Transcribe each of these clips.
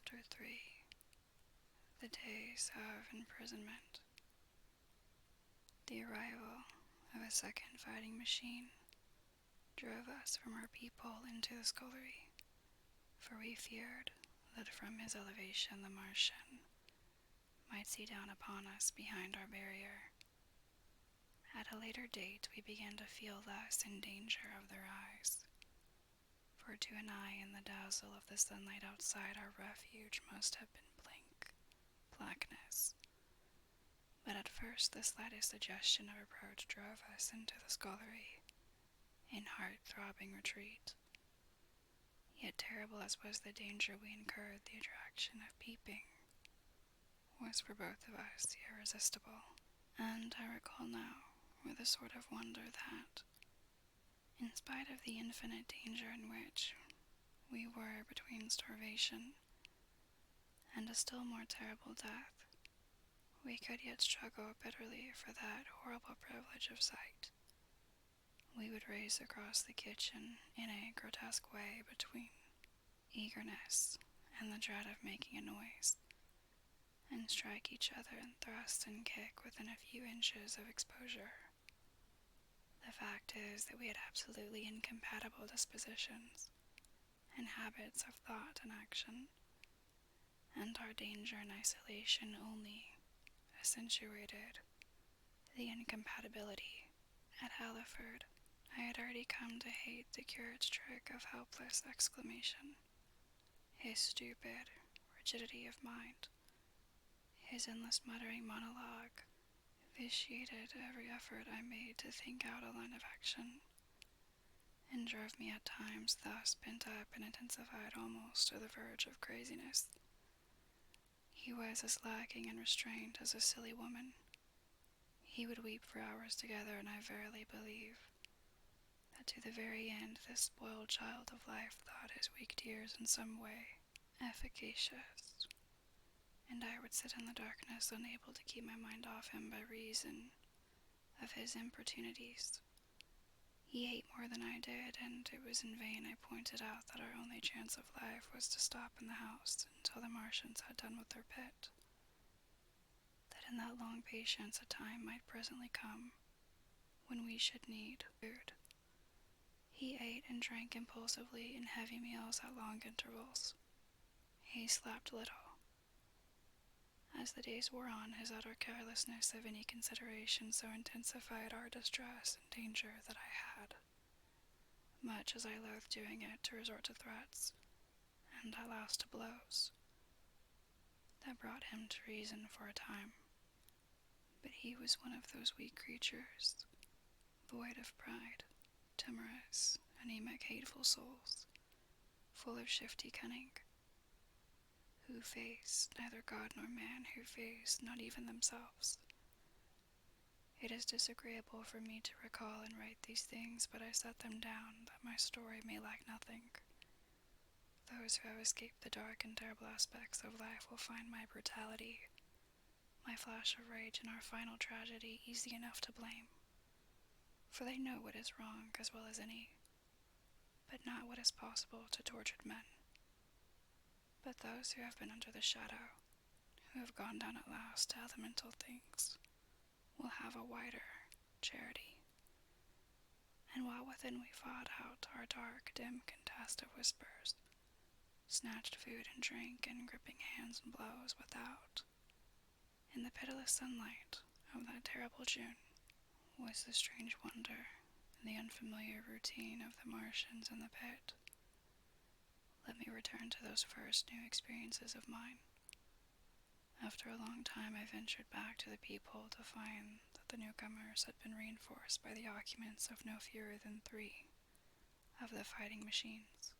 Chapter 3. The Days of Imprisonment. The arrival of a second fighting machine drove us from our peephole into the scullery, for we feared that from his elevation the Martian might see down upon us behind our barrier. At a later date we began to feel less in danger of their eyes, for to an eye in the dazzle of the sunlight outside our refuge must have been blank blackness. But at first the slightest suggestion of approach drove us into the scullery, in heart-throbbing retreat. Yet terrible as was the danger we incurred, the attraction of peeping was for both of us irresistible. And I recall now, with a sort of wonder, that, in spite of the infinite danger in which we were between starvation and a still more terrible death, we could yet struggle bitterly for that horrible privilege of sight. We would race across the kitchen in a grotesque way between eagerness and the dread of making a noise, and strike each other and thrust and kick within a few inches of exposure. The fact is that we had absolutely incompatible dispositions and habits of thought and action, and our danger and isolation only accentuated the incompatibility. At Halliford, I had already come to hate the curate's trick of helpless exclamation, his stupid rigidity of mind, his endless muttering monologue vitiated every effort I made to think out a line of action, and drove me at times thus pent up and intensified almost to the verge of craziness. He was as lacking in restraint as a silly woman. He would weep for hours together, and I verily believe that to the very end this spoiled child of life thought his weak tears in some way efficacious, and I would sit in the darkness unable to keep my mind off him by reason of his importunities. He ate more than I did, and it was in vain I pointed out that our only chance of life was to stop in the house until the Martians had done with their pit. That in that long patience a time might presently come when we should need food. He ate and drank impulsively in heavy meals at long intervals. He slept little. As the days wore on, his utter carelessness of any consideration so intensified our distress and danger that I had, much as I loathed doing it, to resort to threats, and at last to blows, that brought him to reason for a time. But he was one of those weak creatures, void of pride, timorous, anemic, hateful souls, full of shifty cunning, who face neither God nor man, who face not even themselves. It is disagreeable for me to recall and write these things, but I set them down that my story may lack nothing. Those who have escaped the dark and terrible aspects of life will find my brutality, my flash of rage, and our final tragedy easy enough to blame, for they know what is wrong as well as any, but not what is possible to tortured men. But those who have been under the shadow, who have gone down at last to elemental things, will have a wider charity. And while within we fought out our dark, dim contest of whispers, snatched food and drink, and gripping hands and blows without, in the pitiless sunlight of that terrible June, was the strange wonder and the unfamiliar routine of the Martians in the pit. Let me return to those first new experiences of mine. After a long time I ventured back to the peephole to find that the newcomers had been reinforced by the occupants of no fewer than 3 of the fighting machines.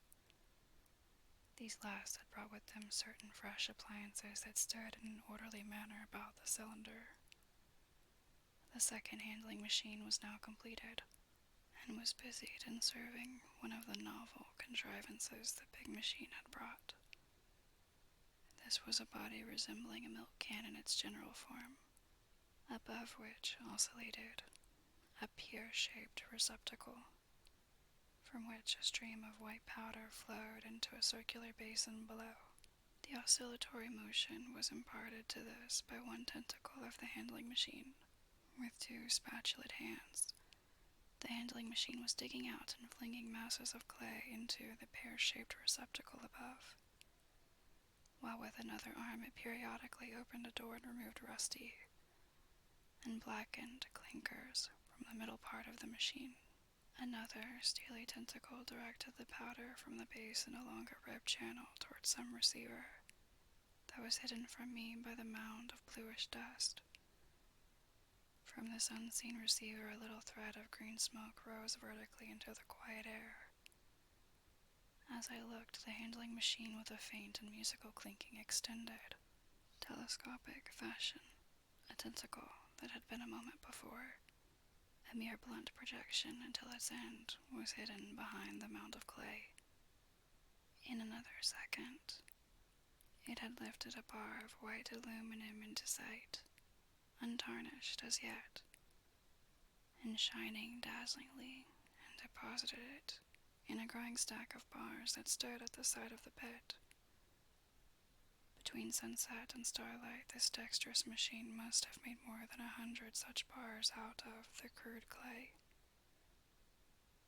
These last had brought with them certain fresh appliances that stood in an orderly manner about the cylinder. The second handling machine was now completed, and was busied in serving one of the novel contrivances the big machine had brought. This was a body resembling a milk can in its general form, above which oscillated a pear-shaped receptacle, from which a stream of white powder flowed into a circular basin below. The oscillatory motion was imparted to this by one tentacle of the handling machine. With two spatulate hands, the handling machine was digging out and flinging masses of clay into the pear-shaped receptacle above, while with another arm it periodically opened a door and removed rusty and blackened clinkers from the middle part of the machine. Another steely tentacle directed the powder from the basin along a ribbed channel towards some receiver that was hidden from me by the mound of bluish dust. From this unseen receiver, a little thread of green smoke rose vertically into the quiet air. As I looked, the handling machine with a faint and musical clinking extended, telescopic fashion, a tentacle that had been a moment before a mere blunt projection until its end was hidden behind the mound of clay. In another second, it had lifted a bar of white aluminum into sight, untarnished as yet, and shining dazzlingly, and deposited it in a growing stack of bars that stood at the side of the pit. Between sunset and starlight, this dexterous machine must have made more than 100 such bars out of the crude clay,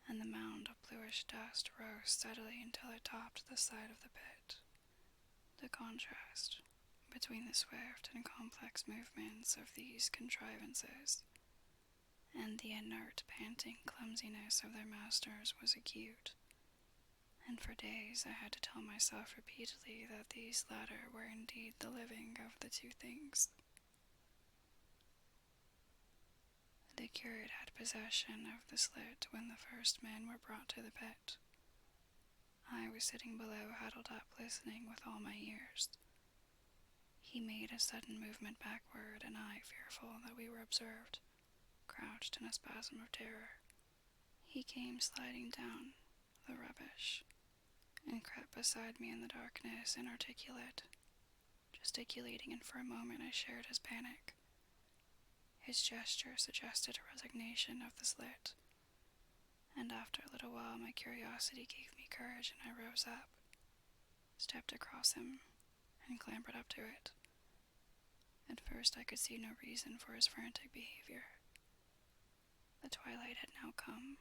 and the mound of bluish dust rose steadily until it topped the side of the pit. The contrast between the swift and complex movements of these contrivances and the inert, panting clumsiness of their masters was acute, and for days I had to tell myself repeatedly that these latter were indeed the living of the two things. The curate had possession of the slit when the first men were brought to the pit. I was sitting below, huddled up, listening with all my ears. He made a sudden movement backward, and I, fearful that we were observed, crouched in a spasm of terror. He came sliding down the rubbish and crept beside me in the darkness, inarticulate, gesticulating, and for a moment I shared his panic. His gesture suggested a resignation of the slit, and after a little while my curiosity gave me courage, and I rose up, stepped across him, and clambered up to it. At first I could see no reason for his frantic behavior. The twilight had now come.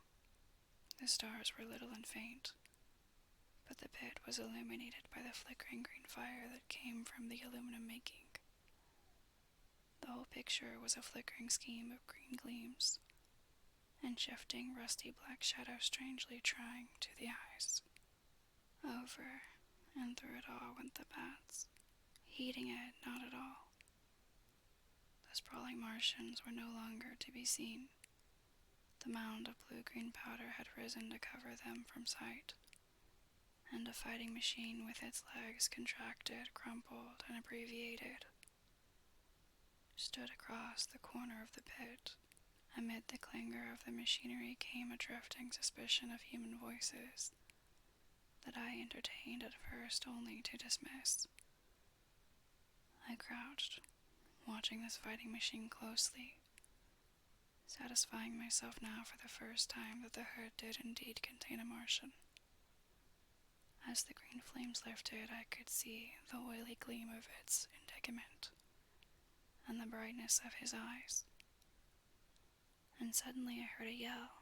The stars were little and faint, but the pit was illuminated by the flickering green fire that came from the aluminum making. The whole picture was a flickering scheme of green gleams and shifting rusty black shadows strangely trying to the eyes. Over and through it all went the bats, heeding it not at all. The sprawling Martians were no longer to be seen. The mound of blue-green powder had risen to cover them from sight, and a fighting machine with its legs contracted, crumpled, and abbreviated stood across the corner of the pit. Amid the clangor of the machinery came a drifting suspicion of human voices that I entertained at first only to dismiss. I crouched, watching this fighting machine closely, satisfying myself now for the first time that the hood did indeed contain a Martian. As the green flames lifted, I could see the oily gleam of its integument and the brightness of his eyes. And suddenly I heard a yell,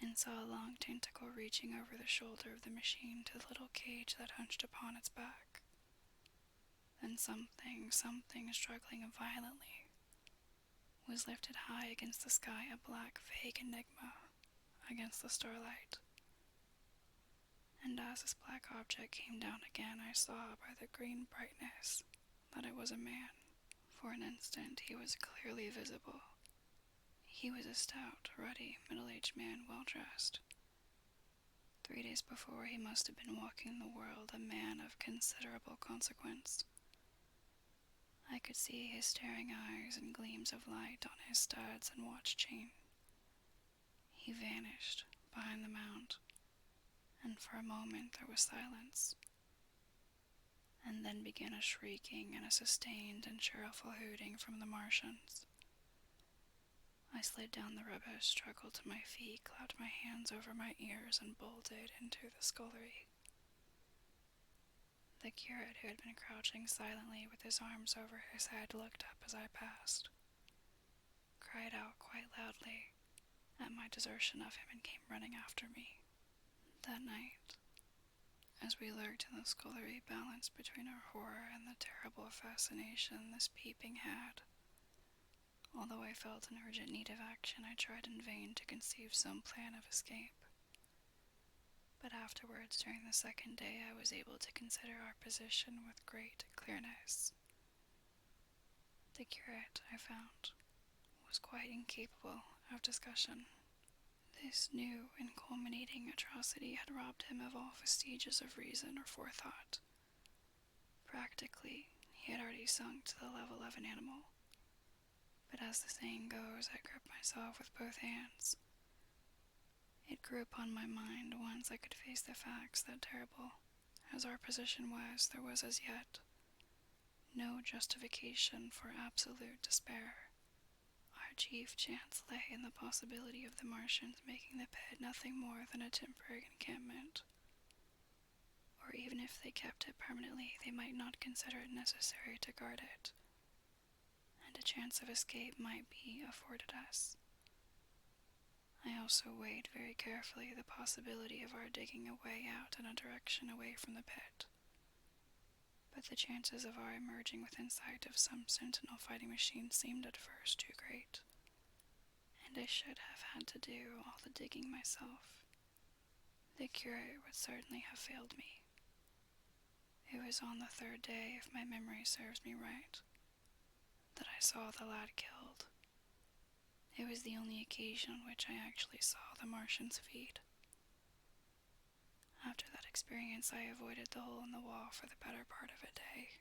and saw a long tentacle reaching over the shoulder of the machine to the little cage that hunched upon its back. Then something struggling violently was lifted high against the sky, a black, vague enigma against the starlight. And as this black object came down again, I saw by the green brightness that it was a man. For an instant he was clearly visible. He was a stout, ruddy, middle-aged man, well-dressed. 3 days before, he must have been walking the world, a man of considerable consequence. I could see his staring eyes and gleams of light on his studs and watch chain. He vanished behind the mound, and for a moment there was silence. And then began a shrieking and a sustained and cheerful hooting from the Martians. I slid down the rubbish, struggled to my feet, clapped my hands over my ears, and bolted into the scullery. The curate, who had been crouching silently with his arms over his head, looked up as I passed, cried out quite loudly at my desertion of him, and came running after me. That night, as we lurked in the scullery, balanced between our horror and the terrible fascination this peeping had, although I felt an urgent need of action, I tried in vain to conceive some plan of escape. But afterwards, during the second day, I was able to consider our position with great clearness. The curate, I found, was quite incapable of discussion. This new and culminating atrocity had robbed him of all vestiges of reason or forethought. Practically, he had already sunk to the level of an animal. But as the saying goes, I gripped myself with both hands. It grew upon my mind once I could face the facts that, terrible as our position was, there was as yet no justification for absolute despair. Our chief chance lay in the possibility of the Martians making the pit nothing more than a temporary encampment. Or even if they kept it permanently, they might not consider it necessary to guard it, and a chance of escape might be afforded us. I also weighed very carefully the possibility of our digging a way out in a direction away from the pit. But the chances of our emerging within sight of some sentinel fighting machine seemed at first too great, and I should have had to do all the digging myself. The curate would certainly have failed me. It was on the third day, if my memory serves me right, that I saw the lad killed. It was the only occasion on which I actually saw the Martians feed. After that experience, I avoided the hole in the wall for the better part of a day.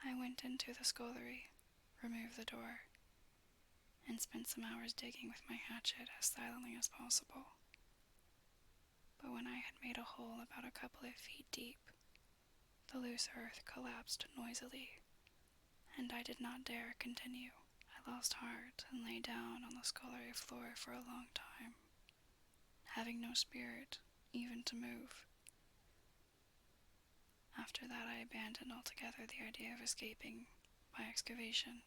I went into the scullery, removed the door, and spent some hours digging with my hatchet as silently as possible. But when I had made a hole about a couple of feet deep, the loose earth collapsed noisily, and I did not dare continue. I lost heart and lay down on the scullery floor for a long time, having no spirit even to move. After that, I abandoned altogether the idea of escaping by excavation.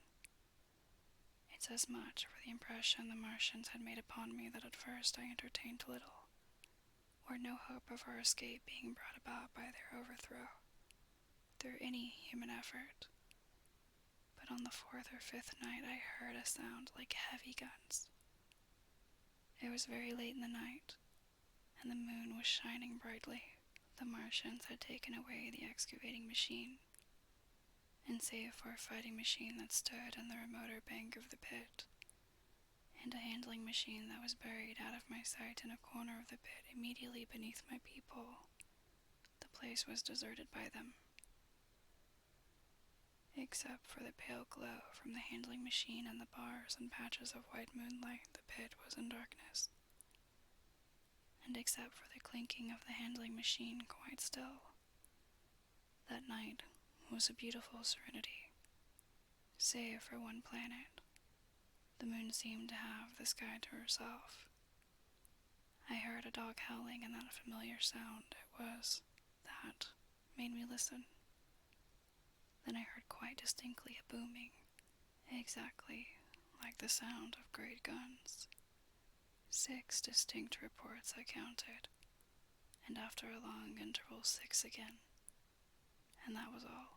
It's as much for the impression the Martians had made upon me that at first I entertained little or no hope of our escape being brought about by their overthrow through any human effort. But on the fourth or fifth night, I heard a sound like heavy guns. It was very late in the night, and the moon was shining brightly. The Martians had taken away the excavating machine, and save for a fighting machine that stood in the remoter bank of the pit, and a handling machine that was buried out of my sight in a corner of the pit immediately beneath my peephole, the place was deserted by them. Except for the pale glow from the handling machine and the bars and patches of white moonlight, the pit was in darkness. And except for the clinking of the handling machine, quite still. That night was a beautiful serenity, save for one planet. The moon seemed to have the sky to herself. I heard a dog howling, and that familiar sound it was that made me listen. Then I heard quite distinctly a booming, exactly like the sound of great guns. 6 distinct reports I counted, and after a long interval 6 again, and that was all.